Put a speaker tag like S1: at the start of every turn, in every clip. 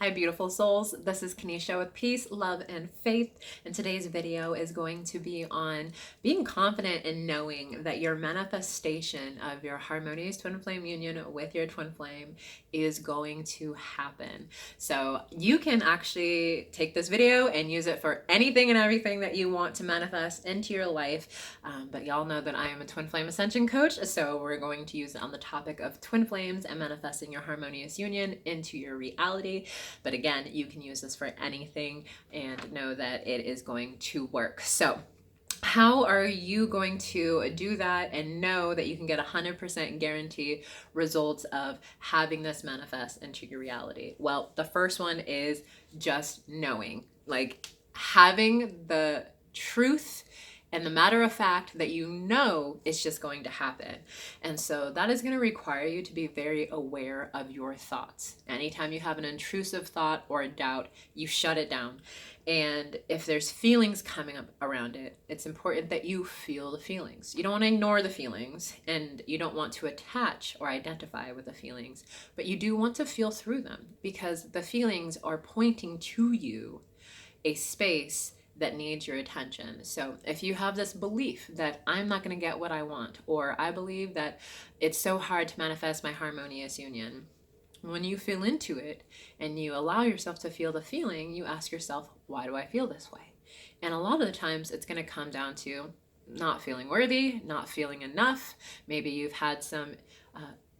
S1: Hi, beautiful souls. This is Kanisha with Peace, Love, and Faith. And today's video is going to be on being confident in knowing that your manifestation of your harmonious twin flame union with your twin flame is going to happen. So you can actually take this video and use it for anything and everything that you want to manifest into your life. But y'all know that I am a twin flame ascension coach. So we're going to use it on the topic of twin flames and manifesting your harmonious union into your reality. But again, you can use this for anything and know that it is going to work. So how are you going to do that and know that you can get 100% guarantee results of having this manifest into your reality? Well, the first one is just knowing, like having the truth and the matter of fact that you know it's just going to happen. And so that is going to require you to be very aware of your thoughts. Anytime you have an intrusive thought or a doubt, you shut it down. And if there's feelings coming up around it, it's important that you feel the feelings. You don't want to ignore the feelings, and you don't want to attach or identify with the feelings, but you do want to feel through them, because the feelings are pointing to you a space that needs your attention. So if you have this belief that I'm not going to get what I want, or I believe that it's so hard to manifest my harmonious union, when you feel into it and you allow yourself to feel the feeling, you ask yourself, why do I feel this way? And a lot of the times it's going to come down to not feeling worthy, not feeling enough. Maybe you've had some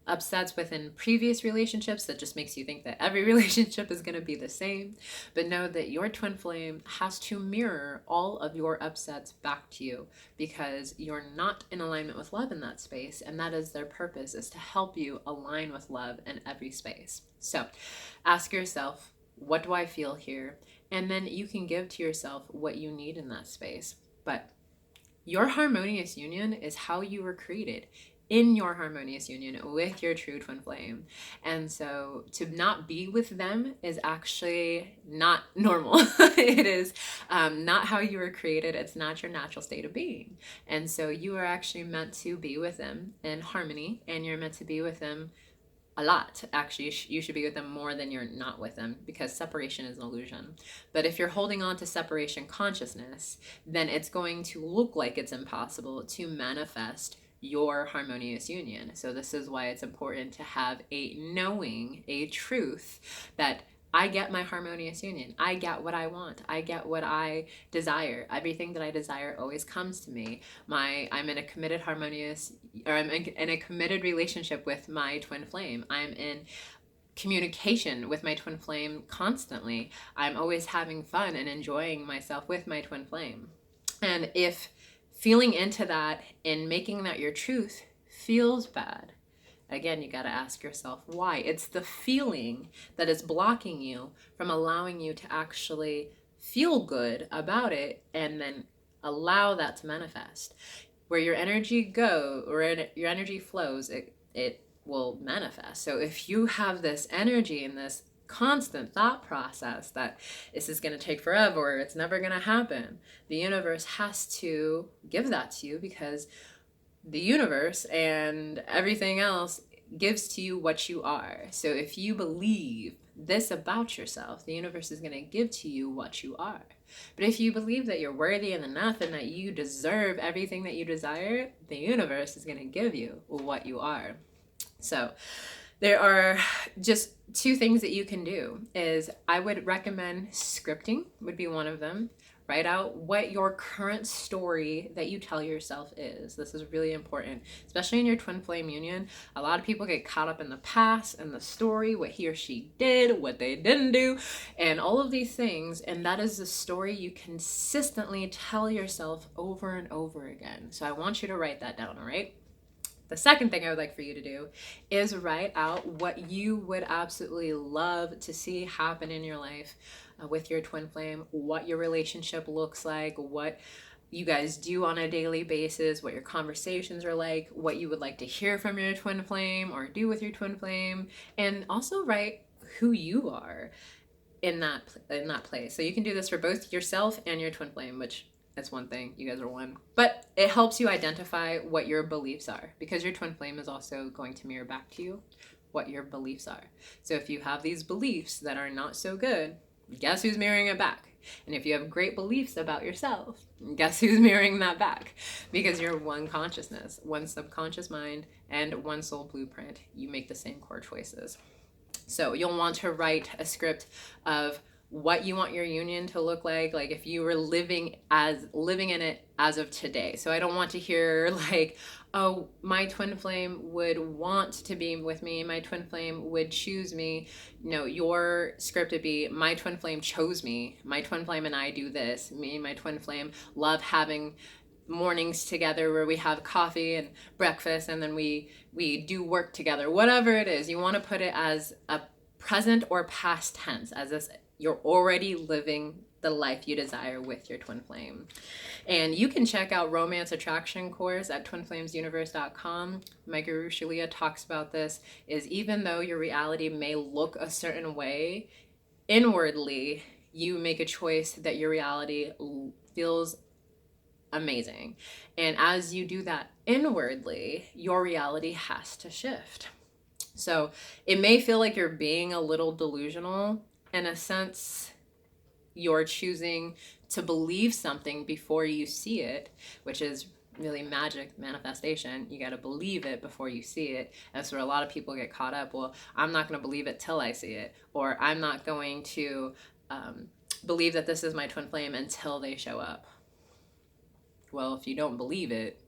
S1: upsets within previous relationships that just makes you think that every relationship is going to be the same. But know that your twin flame has to mirror all of your upsets back to you, because you're not in alignment with love in that space, and that is their purpose, is to help you align with love in every space. So ask yourself, what do I feel here? And then you can give to yourself what you need in that space. But your harmonious union is how you were created, in your harmonious union with your true twin flame. And so to not be with them is actually not normal. It is not how you were created. It's not your natural state of being. And so you are actually meant to be with them in harmony, and you're meant to be with them a lot. Actually, you should be with them more than you're not with them, because separation is an illusion. But if you're holding on to separation consciousness, then it's going to look like it's impossible to manifest your harmonious union. So this is why it's important to have a knowing, a truth that I get my harmonious union. I get what I want. I get what I desire. Everything that I desire always comes to me. I'm in a committed harmonious, or I'm in a committed relationship with my twin flame. I'm in communication with my twin flame constantly. I'm always having fun and enjoying myself with my twin flame. And if feeling into that and making that your truth feels bad, again, you got to ask yourself why. It's the feeling that is blocking you from allowing you to actually feel good about it and then allow that to manifest. Where your energy your energy flows, it will manifest. So if you have this energy and this constant thought process that this is going to take forever or it's never going to happen, the universe has to give that to you, because the universe and everything else gives to you what you are. So if you believe this about yourself, the universe is going to give to you what you are. But if you believe that you're worthy and enough and that you deserve everything that you desire, the universe is going to give you what you are. So there are just two things that you can do. Is I would recommend scripting would be one of them. Write out what your current story that you tell yourself is. This is really important, especially in your twin flame union. A lot of people get caught up in the past and the story, what he or she did, what they didn't do, and all of these things. And that is the story you consistently tell yourself over and over again. So I want you to write that down, all right? The second thing I would like for you to do is write out what you would absolutely love to see happen in your life with your twin flame, what your relationship looks like, what you guys do on a daily basis, what your conversations are like, what you would like to hear from your twin flame or do with your twin flame, and also write who you are in that place. So you can do this for both yourself and your twin flame, which that's one thing. You guys are one. But it helps you identify what your beliefs are, because your twin flame is also going to mirror back to you what your beliefs are. So if you have these beliefs that are not so good, guess who's mirroring it back? And if you have great beliefs about yourself, guess who's mirroring that back? Because you're one consciousness, one subconscious mind, and one soul blueprint. You make the same core choices. So you'll want to write a script of what you want your union to look like if you were living in it as of today. So I don't want to hear like, oh, my twin flame would want to be with me, my twin flame would choose me. No, your script would be, my twin flame chose me, my twin flame and I do this, me and my twin flame love having mornings together where we have coffee and breakfast and then we do work together. Whatever it is, you want to put it as a present or past tense, as this you're already living the life you desire with your twin flame. And you can check out Romance Attraction course at twinflamesuniverse.com. My guru Shalia talks about this, is even though your reality may look a certain way, inwardly you make a choice that your reality feels amazing. And as you do that inwardly, your reality has to shift. So it may feel like you're being a little delusional. In a sense, you're choosing to believe something before you see it, which is really magic manifestation. You got to believe it before you see it. That's where a lot of people get caught up. Well, I'm not going to believe it till I see it, or I'm not going to believe that this is my twin flame until they show up. Well, if you don't believe it,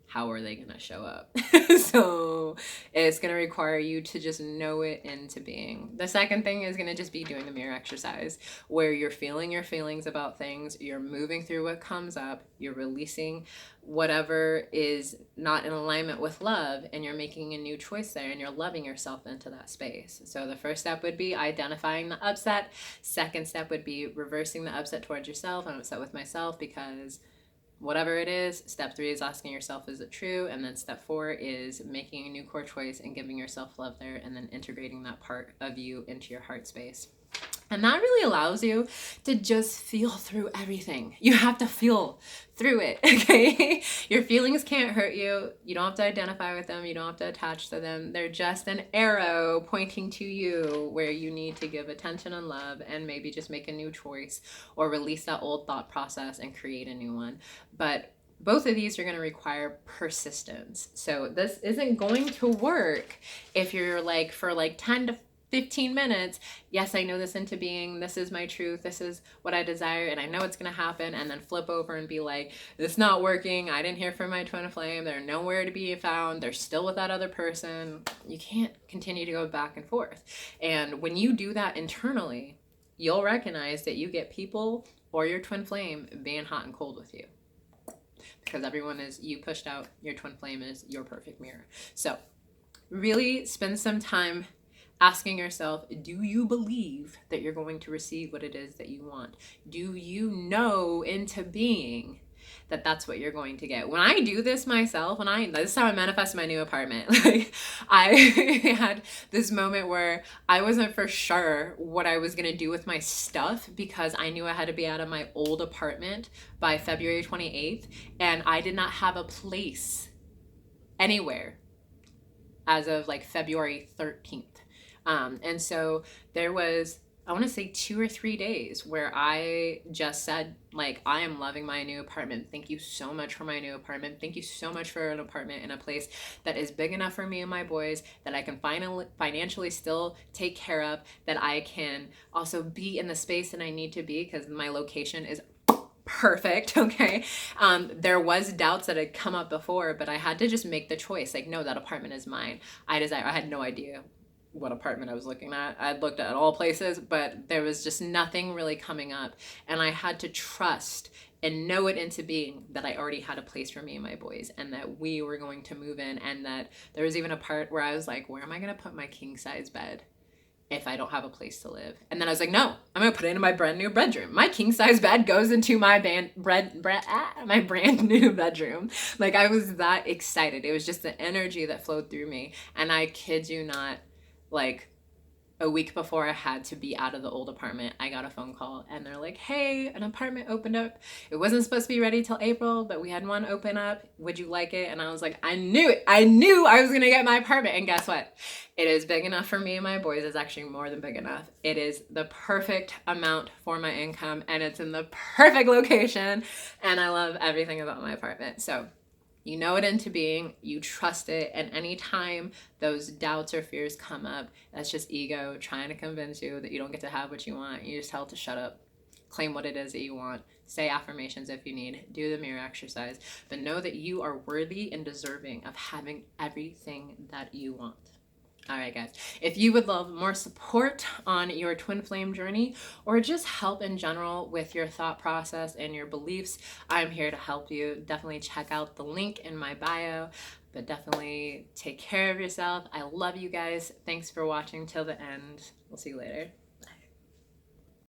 S1: how are they going to show up? So it's going to require you to just know it into being. The second thing is going to just be doing the mirror exercise, where you're feeling your feelings about things, you're moving through what comes up, you're releasing whatever is not in alignment with love, and you're making a new choice there, and you're loving yourself into that space. So the first step would be identifying the upset. Second step would be reversing the upset towards yourself. I'm upset with myself because whatever it is. Step 3 is asking yourself, is it true? And then step 4 is making a new core choice and giving yourself love there, and then integrating that part of you into your heart space. And that really allows you to just feel through everything. You have to feel through it, okay? Your feelings can't hurt you. You don't have to identify with them. You don't have to attach to them. They're just an arrow pointing to you where you need to give attention and love, and maybe just make a new choice or release that old thought process and create a new one. But both of these are going to require persistence. So this isn't going to work if you're like, for like 10 to 15 minutes, yes, I know this into being, this is my truth, this is what I desire, and I know it's going to happen, and then flip over and be like, it's not working, I didn't hear from my twin flame, they're nowhere to be found, they're still with that other person. You can't continue to go back and forth. And when you do that internally, you'll recognize that you get people or your twin flame being hot and cold with you. Because everyone is, you pushed out, your twin flame is your perfect mirror. So really spend some time asking yourself, do you believe that you're going to receive what it is that you want? Do you know into being that that's what you're going to get? When I do this myself, this is how I manifested my new apartment. Like, I had this moment where I wasn't for sure what I was going to do with my stuff, because I knew I had to be out of my old apartment by February 28th, and I did not have a place anywhere as of like February 13th. And so there was, I want to say 2 or 3 days where I just said, like, I am loving my new apartment. Thank you so much for my new apartment. Thank you so much for an apartment in a place that is big enough for me and my boys, that I can financially still take care of, that I can also be in the space that I need to be, because my location is perfect. Okay. There was doubts that had come up before, but I had to just make the choice. Like, no, that apartment is mine. I had no idea what apartment I was looking at. I'd looked at all places, but there was just nothing really coming up. And I had to trust and know it into being that I already had a place for me and my boys, and that we were going to move in. And that there was even a part where I was like, where am I going to put my king size bed if I don't have a place to live? And then I was like, no, I'm going to put it in my brand new bedroom. My king size bed goes into my my brand new bedroom. Like, I was that excited. It was just the energy that flowed through me. And I kid you not, like, a week before I had to be out of the old apartment, I got a phone call and they're like, hey, an apartment opened up. It wasn't supposed to be ready till April, but we had one open up. Would you like it? And I was like, I knew it. I knew I was going to get my apartment. And guess what? It is big enough for me and my boys. It's actually more than big enough. It is the perfect amount for my income and it's in the perfect location. And I love everything about my apartment. So you know it into being, you trust it, and anytime those doubts or fears come up, that's just ego trying to convince you that you don't get to have what you want. You just tell it to shut up, claim what it is that you want, say affirmations if you need, do the mirror exercise, but know that you are worthy and deserving of having everything that you want. All right, guys, if you would love more support on your twin flame journey or just help in general with your thought process and your beliefs, I'm here to help you. Definitely check out the link in my bio, but definitely take care of yourself. I love you guys. Thanks for watching till the end. We'll see you later.